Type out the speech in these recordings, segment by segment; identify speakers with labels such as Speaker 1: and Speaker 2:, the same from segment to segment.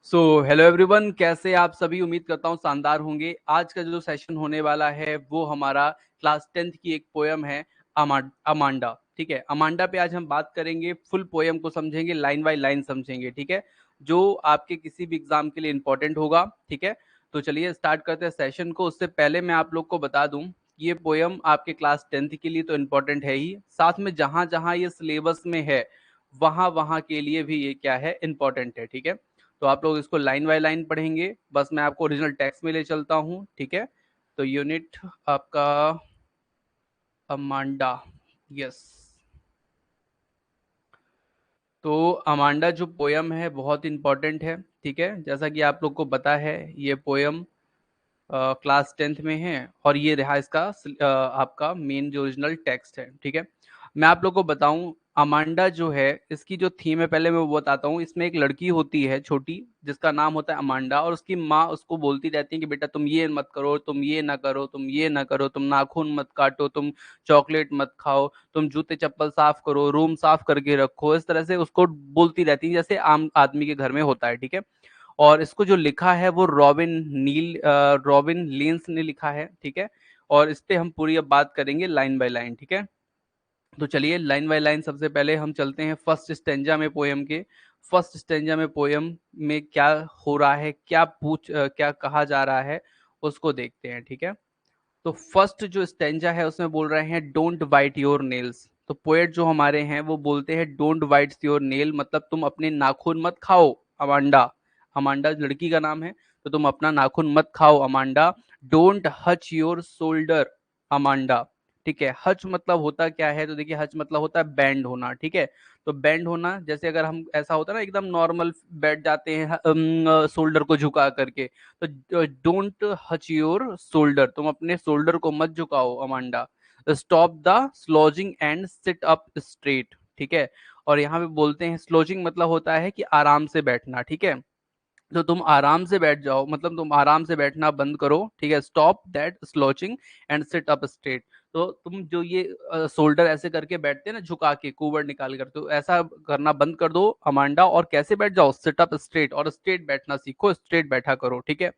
Speaker 1: So hello everyone, कैसे आप सभी। उम्मीद करता हूँ शानदार होंगे। आज का जो सेशन होने वाला है वो हमारा क्लास 10th की एक पोयम है, अमांडा। ठीक है, अमांडा पे आज हम बात करेंगे, फुल पोयम को समझेंगे, लाइन बाय लाइन समझेंगे। ठीक है, जो आपके किसी भी एग्जाम के लिए इंपॉर्टेंट होगा। ठीक है, तो चलिए स्टार्ट करते हैं सेशन को। उससे पहले मैं आप लोग को बता दूं, ये पोयम आपके क्लास 10th के लिए तो इम्पोर्टेंट है ही, साथ में जहां जहां ये सिलेबस में है वहां वहां के लिए भी ये क्या है, इम्पोर्टेंट है। ठीक है, तो आप लोग इसको लाइन बाय लाइन पढ़ेंगे। बस मैं आपको ओरिजिनल टेक्स्ट में ले चलता हूँ। ठीक है, तो यूनिट आपका अमांडा। यस, तो अमांडा जो पोयम है बहुत इंपॉर्टेंट है। ठीक है, जैसा कि आप लोग को पता है ये पोयम क्लास 10th में है और ये रहा इसका आपका मेन जो ओरिजिनल टेक्स्ट है। ठीक है, मैं आप लोग को बताऊं, अमांडा जो है इसकी जो थीम है पहले मैं वो बताता हूँ। इसमें एक लड़की होती है छोटी, जिसका नाम होता है अमांडा, और उसकी माँ उसको बोलती रहती है कि बेटा तुम ये मत करो, तुम ये ना करो, तुम ये ना करो, तुम नाखून मत काटो, तुम चॉकलेट मत खाओ, तुम जूते चप्पल साफ करो, रूम साफ करके रखो। इस तरह से उसको बोलती रहती है जैसे आम आदमी के घर में होता है। ठीक है, और इसको जो लिखा है वो रॉबिन लिंस ने लिखा है। ठीक है, और इस पे हम पूरी अब बात करेंगे लाइन बाय लाइन। ठीक है, तो चलिए लाइन बाय लाइन सबसे पहले हम चलते हैं फर्स्ट स्टेंजा में पोयम के। फर्स्ट स्टेंजा में पोयम में क्या हो रहा है, क्या कहा जा रहा है, उसको देखते हैं। ठीक है, तो फर्स्ट जो स्टेंजा है उसमें बोल रहे हैं डोंट वाइट योर नेल्स। तो पोएट जो हमारे हैं वो बोलते हैं डोंट वाइट योर नेल, मतलब तुम अपने नाखून मत खाओ अमांडा। अमांडा लड़की का नाम है, तो तुम अपना नाखून मत खाओ Amanda. Don't Hutch your shoulder Amanda. ठीक है, हच मतलब होता क्या है, तो देखिए हच मतलब होता है बैंड होना। ठीक है, तो बैंड होना, जैसे अगर हम ऐसा होता है ना एकदम नॉर्मल बैठ जाते हैं शोल्डर को झुका करके, तो डोंट हच योर शोल्डर, तुम अपने शोल्डर को मत झुकाओ Amanda. Stop the slouching and sit up straight. ठीक है, और यहाँ पे बोलते हैं स्लोजिंग मतलब होता है कि आराम से बैठना। ठीक है, तो तुम आराम से बैठ जाओ, मतलब तुम आराम से बैठना बंद करो। ठीक है, stop that slouching and sit up straight. तो तुम जो ये शोल्डर ऐसे करके बैठते हैं ना, झुका के कुवड़ निकाल कर, तो ऐसा करना बंद कर दो अमांडा, और कैसे बैठ जाओ, सिट अप स्ट्रेट, और स्ट्रेट बैठना सीखो, स्ट्रेट बैठा करो। ठीक है,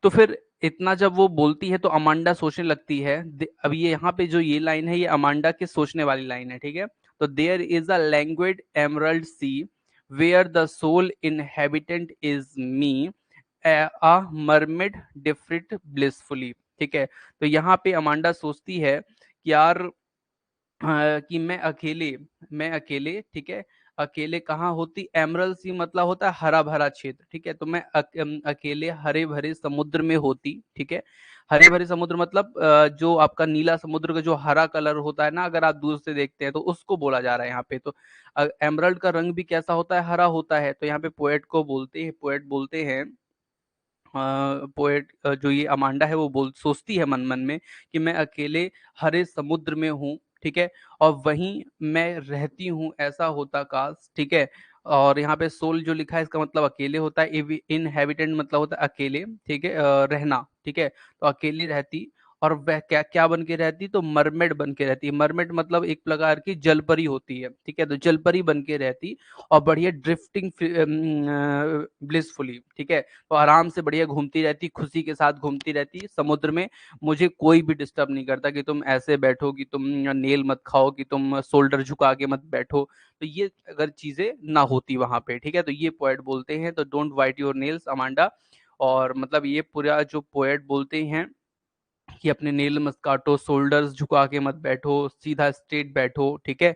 Speaker 1: तो फिर इतना जब वो बोलती है तो अमांडा सोचने लगती है। अब ये यहाँ पे जो ये लाइन है ये अमांडा के सोचने वाली लाइन है। ठीक है, तो there is a languid emerald sea where the sole inhabitant is me, a mermaid drifting blissfully. ठीक है, तो यहाँ पे अमांडा सोचती है कि यार कि मैं अकेले। ठीक है, अकेले कहाँ होती, एमरल्ड सी मतलब होता है हरा भरा क्षेत्र। ठीक है, तो मैं अकेले हरे भरे समुद्र में होती। ठीक है, हरे भरे समुद्र मतलब जो आपका नीला समुद्र का जो हरा कलर होता है ना, अगर आप दूर से देखते हैं तो उसको बोला जा रहा है यहाँ पे। तो एमरल्ड का रंग भी कैसा होता है, हरा होता है। तो यहाँ पे पोएट बोलते हैं, पोएट जो ये अमांडा है वो बोल सोचती है मन मन में कि मैं अकेले हरे समुद्र में हूँ। ठीक है, और वहीं मैं रहती हूँ, ऐसा होता काश। ठीक है, और यहाँ पे सोल जो लिखा है इसका मतलब अकेले होता है, इनहेबिटेंट मतलब होता है अकेले। ठीक है, रहना। ठीक है, तो अकेली रहती, और वह क्या क्या बन के रहती, तो मरमेड बन के रहती है। मरमेड मतलब एक प्रकार की जलपरी होती है। ठीक है, तो जलपरी बन के रहती, और बढ़िया ड्रिफ्टिंग ब्लिसफुली। ठीक है, तो आराम से बढ़िया घूमती रहती, खुशी के साथ घूमती रहती समुद्र में। मुझे कोई भी डिस्टर्ब नहीं करता कि तुम ऐसे बैठो, कि तुम नेल मत खाओ, कि तुम शोल्डर झुका के मत बैठो। तो ये अगर चीजें ना होती वहां पे। ठीक है, तो ये पोएट बोलते हैं, तो don't white your nails Amanda. और मतलब ये पूरा जो पोएट बोलते हैं कि अपने नेल मत काटो, शोल्डर्स झुका के मत बैठो, सीधा स्ट्रेट बैठो। ठीक है,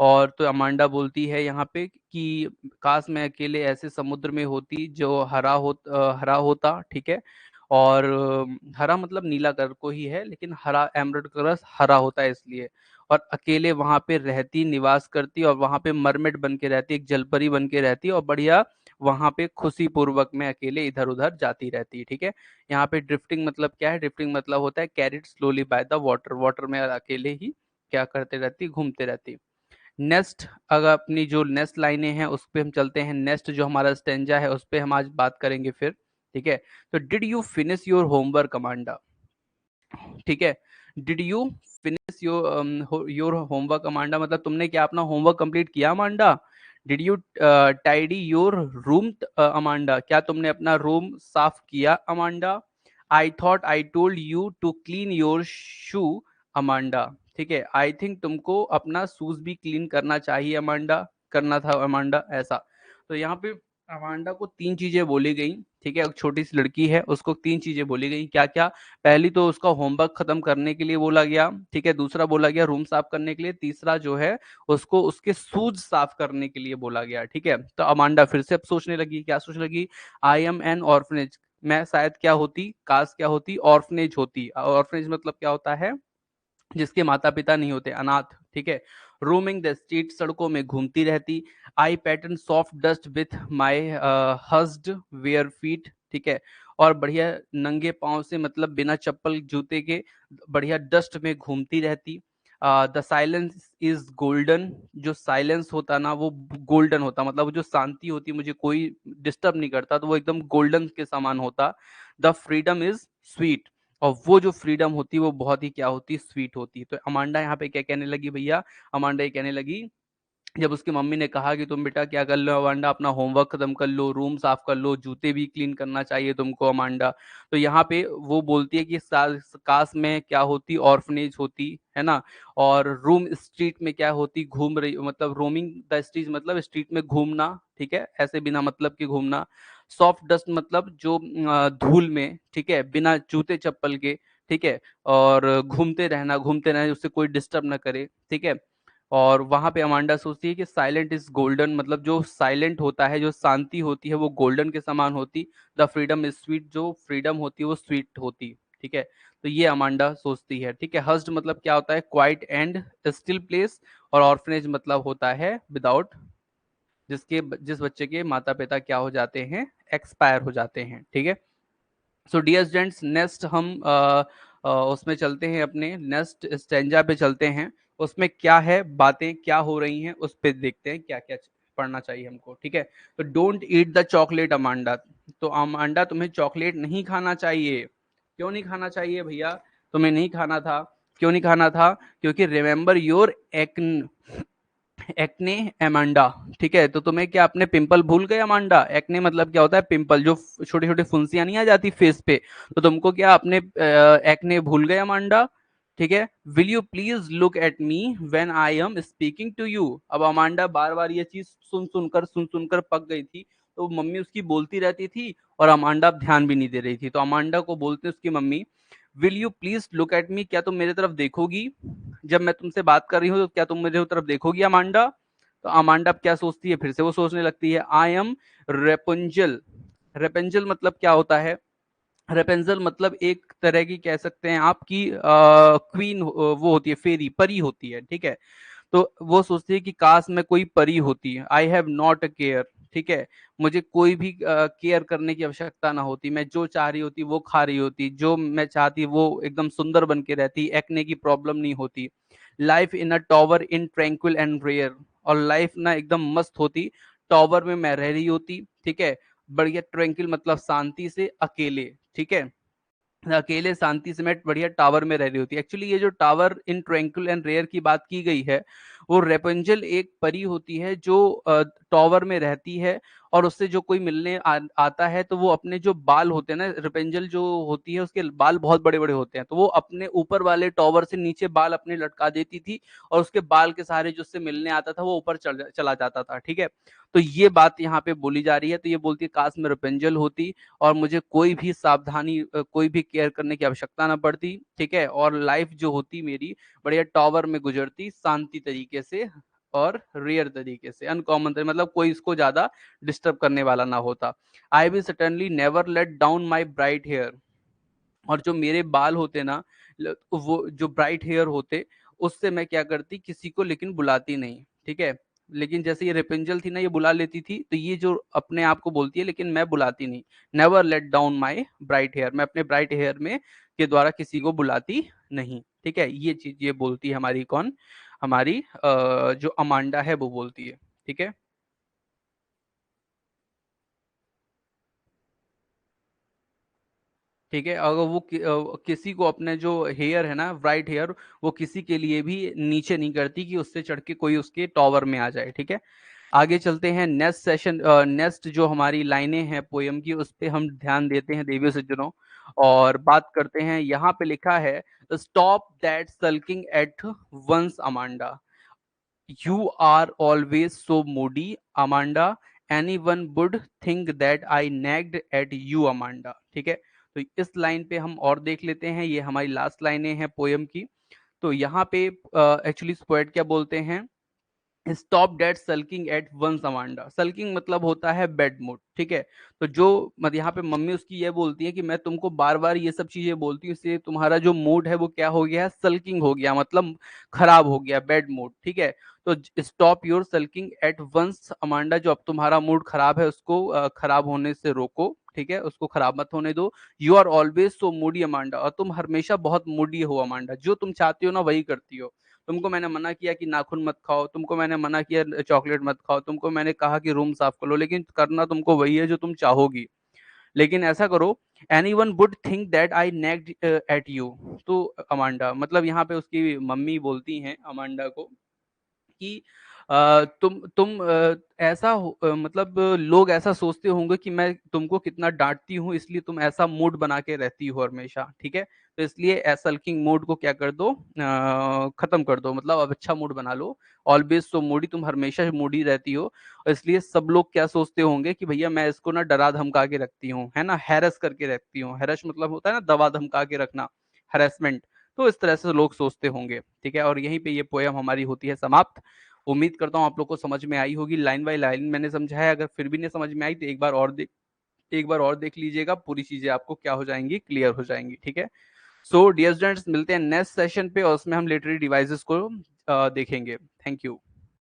Speaker 1: और तो अमांडा बोलती है यहाँ पे कि काश मैं अकेले ऐसे समुद्र में होती जो हरा होता। ठीक है, और हरा मतलब नीला कलर को ही है, लेकिन हरा एमरल्ड कलर हरा होता है इसलिए। और अकेले वहां पे रहती, निवास करती, और वहां पे मरमेड बन के रहती, एक जलपरी बन के रहती, और बढ़िया वहां पे खुशी पूर्वक में अकेले इधर उधर जाती रहती है। ठीक है, यहाँ पे ड्रिफ्टिंग मतलब क्या है, ड्रिफ्टिंग मतलब होता है carried slowly by the water, water में अकेले ही क्या करते रहती, घूमते रहती। नेक्स्ट, अगर अपनी जो नेक्स्ट लाइनें हैं उस पे हम चलते हैं। नेक्स्ट जो हमारा स्टेंजा है उस पे हम आज बात करेंगे फिर। ठीक है, तो did you finish your homework Amanda. ठीक है, did you finish your homework Amanda, मतलब तुमने क्या अपना होमवर्क कंप्लीट किया Amanda. Did you tidy your room Amanda, क्या तुमने अपना रूम साफ किया Amanda? I thought I told you to clean your shoe Amanda, ठीक है, आई थिंक तुमको अपना शूज भी क्लीन करना चाहिए अमांडा, करना था अमांडा, ऐसा। तो यहाँ पे अमांडा को तीन चीजें बोली गई, ठीक है, एक छोटी सी लड़की है, उसको तीन चीजें बोली गई, क्या क्या? पहली तो उसका होमवर्क खत्म करने के लिए बोला गया, ठीक है, दूसरा बोला गया रूम साफ करने के लिए, तीसरा जो है उसको उसके शूज साफ करने के लिए बोला गया, ठीक है। तो अमांडा फिर से अब सोचने लगी, क्या सोचने लगी? आई एम एन ऑर्फनेज, मैं शायद क्या होती, काश क्या होती, ऑर्फनेज होती। ऑर्फनेज मतलब क्या होता है? जिसके माता पिता नहीं होते, अनाथ, ठीक है। रोमिंग द स्ट्रीट, सड़कों में घूमती रहती। I pattern soft dust with my hushed bare feet, ठीक है, और बढ़िया नंगे पाँव से, मतलब बिना चप्पल जूते के बढ़िया डस्ट में घूमती रहती। द साइलेंस इज गोल्डन, जो साइलेंस होता ना वो गोल्डन होता, मतलब वो जो शांति होती, मुझे कोई डिस्टर्ब नहीं करता, तो वो एकदम गोल्डन के समान होता। द फ्रीडम इज स्वीट, और वो जो फ्रीडम होती है वो बहुत ही क्या होती, स्वीट होती। तो अमांडा यहाँ पे क्या कहने लगी भैया? अमांडा ये कहने लगी, जब उसकी मम्मी ने कहा कि तुम बेटा क्या कर लो अमांडा, अपना होमवर्क खत्म कर लो, रूम साफ कर लो, जूते भी क्लीन करना चाहिए तुमको अमांडा। तो यहाँ पे वो बोलती है कि काश में क्या होती, ऑर्फनेज होती, है ना। और रूम स्ट्रीट में क्या होती, घूम रही, मतलब रोमिंग द स्ट्रीट मतलब स्ट्रीट में घूमना, ठीक है, ऐसे बिना मतलब के घूमना। सॉफ्ट डस्ट मतलब जो धूल में, ठीक है, बिना जूते चप्पल के, ठीक है, और घूमते रहना, उससे कोई डिस्टर्ब ना करे, ठीक है। और वहां पे अमांडा सोचती है कि साइलेंट इज गोल्डन, मतलब जो साइलेंट होता है, जो शांति होती है, वो गोल्डन के समान होती। द फ्रीडम इज स्वीट, जो फ्रीडम होती है वो स्वीट होती, ठीक है। तो ये अमांडा सोचती है, ठीक है। हस्ड मतलब क्या होता है? Quiet and still place. और ऑर्फनेज मतलब होता है विदाउट, जिस बच्चे के माता पिता क्या हो जाते हैं, एक्सपायर हो जाते हैं, ठीक है। सो डियर स्टूडेंट्स, नेक्स्ट हम उसमें चलते हैं, अपने नेक्स्ट स्टेंजा पे चलते हैं। उसमें क्या है, बातें क्या हो रही हैं उस पे देखते हैं, क्या क्या पढ़ना चाहिए हमको, ठीक है। तो don't eat the chocolate Amanda, तो अमांडा तुम्हें चॉकलेट नहीं खाना चाहिए। क्यों नहीं खाना चाहिए भैया? तुम्हें नहीं खाना था, क्यों नहीं खाना था? क्योंकि रिमेंबर योर एक्ने अमांडा, ठीक है। तो तुम्हें क्या अपने पिंपल भूल गए अमांडा? एक्ने मतलब क्या होता है? पिंपल, जो छोटी छोटी फुंसियां नहीं आ जाती फेस पे, तो तुमको क्या अपने एक्ने भूल गए अमांडा, ठीक है। Will you please look at me when I am speaking to you. अब अमांडा बार बार ये चीज सुन सुनकर पक गई थी, तो मम्मी उसकी बोलती रहती थी और अमांडा ध्यान भी नहीं दे रही थी। तो अमांडा को बोलते उसकी mummy, will you please look at मी, क्या तुम मेरे तरफ देखोगी? जब मैं तुमसे बात कर रही हूँ तो क्या तुम मेरे तरफ देखोगी अमांडा? तो अमांडा क्या सोचती है, फिर से वो सोचने लगती है, आई एम रेपुंजल। रेपेंजल मतलब क्या होता है? रेपेंजल मतलब एक तरह की, कह सकते हैं आपकी क्वीन, वो होती है, फेरी, परी होती है, ठीक है। तो वो सोचती है कि काश मैं कोई परी होती, I have not a care, ठीक है, मुझे कोई भी केयर करने की आवश्यकता ना होती, मैं जो चाह रही होती वो खा रही होती, जो मैं चाहती वो एकदम सुंदर बन के रहती, एक्ने की प्रॉब्लम नहीं होती। Life in a tower in tranquil and rare, और लाइफ ना एकदम मस्त होती, टॉवर में मैं रह रही होती, ठीक है, बढ़िया, ट्रैंक्विल मतलब शांति से, अकेले, ठीक है, अकेले शांति से मैं बढ़िया टावर में रह रही होती है। एक्चुअली ये जो tower in tranquil and rare की बात की गई है, वो रेपेंजल एक परी होती है जो टावर में रहती है, और उससे जो कोई मिलने आता है, तो वो अपने जो बाल होते हैं ना, रेपेंजल जो होती है उसके बाल बहुत बड़े बड़े होते हैं, तो वो अपने ऊपर वाले टावर से नीचे बाल अपने लटका देती थी, और उसके बाल के सहारे जो उससे मिलने आता था वो ऊपर चला जाता था, ठीक है। तो ये बात यहाँ पे बोली जा रही है। तो ये बोलती है, काश मैं रेपेंजल होती और मुझे कोई भी सावधानी, कोई भी केयर करने की आवश्यकता ना पड़ती, ठीक है, और लाइफ जो होती मेरी बढ़िया टावर में गुजरती, शांति तरीके से और रेयर तरीके से, अनकॉमन तरीके, मतलब कोई इसको ज्यादा डिस्टर्ब करने वाला ना होता। I will certainly never let down my bright hair, और जो मेरे बाल होते ना, वो जो ब्राइट हेयर होते, उससे मैं क्या करती, किसी को लेकिन बुलाती नहीं, ठीक है। लेकिन जैसे ये रेपेंजल थी ना, ये बुला लेती थी, तो ये जो अपने आप को बोलती है, लेकिन मैं बुलाती नहीं। Never let down my bright hair, मैं अपने ब्राइट हेयर में के द्वारा किसी को बुलाती नहीं, ठीक है। ये चीज ये बोलती है हमारी कौन, हमारी जो अमांडा है वो बोलती है, ठीक है। ठीक है, अगर वो किसी को अपने जो हेयर है ना, ब्राइट हेयर, वो किसी के लिए भी नीचे नहीं करती कि उससे चढ़ के कोई उसके टॉवर में आ जाए, ठीक है। आगे चलते हैं नेक्स्ट सेशन, नेक्स्ट जो हमारी लाइनें हैं पोयम की उस पे हम ध्यान देते हैं देवियों सज्जनों, और बात करते हैं। यहाँ पे लिखा है, stop that sulking at once Amanda, you are always so moody Amanda, anyone would think that I nagged at you Amanda. ठीक है, तो इस लाइन पे हम और देख लेते हैं, ये हमारी लास्ट लाइनें हैं पोयम की। तो यहाँ पे एक्चुअली पोएट क्या बोलते हैं, stop that sulking at once Amanda. Sulking मतलब होता है बेड मूड, ठीक है। तो जो मतलब यहाँ पे मम्मी उसकी ये बोलती है कि मैं तुमको बार बार ये सब चीजें बोलती हूँ, इसलिए तुम्हारा जो मूड है वो क्या हो गया है, सल्किंग हो गया, मतलब खराब हो गया, बेड मूड। ठीक है, तो stop your sulking at once Amanda, जो अब तुम्हारा मूड खराब है उसको खराब होने से रोको, ठीक है, उसको खराब मत होने दो। You are always so moody Amanda, और तुम हमेशा बहुत मूडी हो अमांडा, जो तुम चाहती हो ना वही करती हो। तुमको मैंने मना किया कि नाखून मत खाओ, तुमको मैंने मना किया चॉकलेट मत खाओ, तुमको मैंने कहा कि रूम साफ कर लो, लेकिन करना तुमको वही है जो तुम चाहोगी। लेकिन ऐसा करो, anyone would think that I nagged at you. तो अमांडा, मतलब यहाँ पे उसकी मम्मी बोलती हैं अमांडा को कि तुम ऐसा मतलब लोग ऐसा सोचते होंगे कि मैं तुमको कितना डांटती हूँ, इसलिए तुम ऐसा मूड बना के रहती हो हमेशा। ठीक है, तो इसलिए सल्किंग मूड को क्या कर दो, खत्म कर दो, मतलब अब अच्छा मूड बना लो। ऑलवेज सो मूडी, तुम हमेशा मूडी रहती हो, और इसलिए सब लोग क्या सोचते होंगे कि भैया मैं इसको ना डरा धमका के रखती हूँ, है ना, हैरस करके रखती हूँ। हैरस मतलब होता है ना दबा धमका के रखना, हैरेसमेंट। तो इस तरह से लोग सोचते होंगे। ठीक है, और यहीं पे ये पोयम हमारी होती है समाप्त। उम्मीद करता हूँ आप लोग को समझ में आई होगी, लाइन बाय लाइन मैंने समझाया। अगर फिर भी नहीं समझ में आई तो एक बार और देख लीजिएगा, पूरी चीजें आपको क्या हो जाएंगी, क्लियर हो जाएंगी। ठीक है, सो डियर स्टूडेंट्स, मिलते हैं नेक्स्ट सेशन पे, और उसमें हम लिटरेरी डिवाइसेस को देखेंगे। Thank you.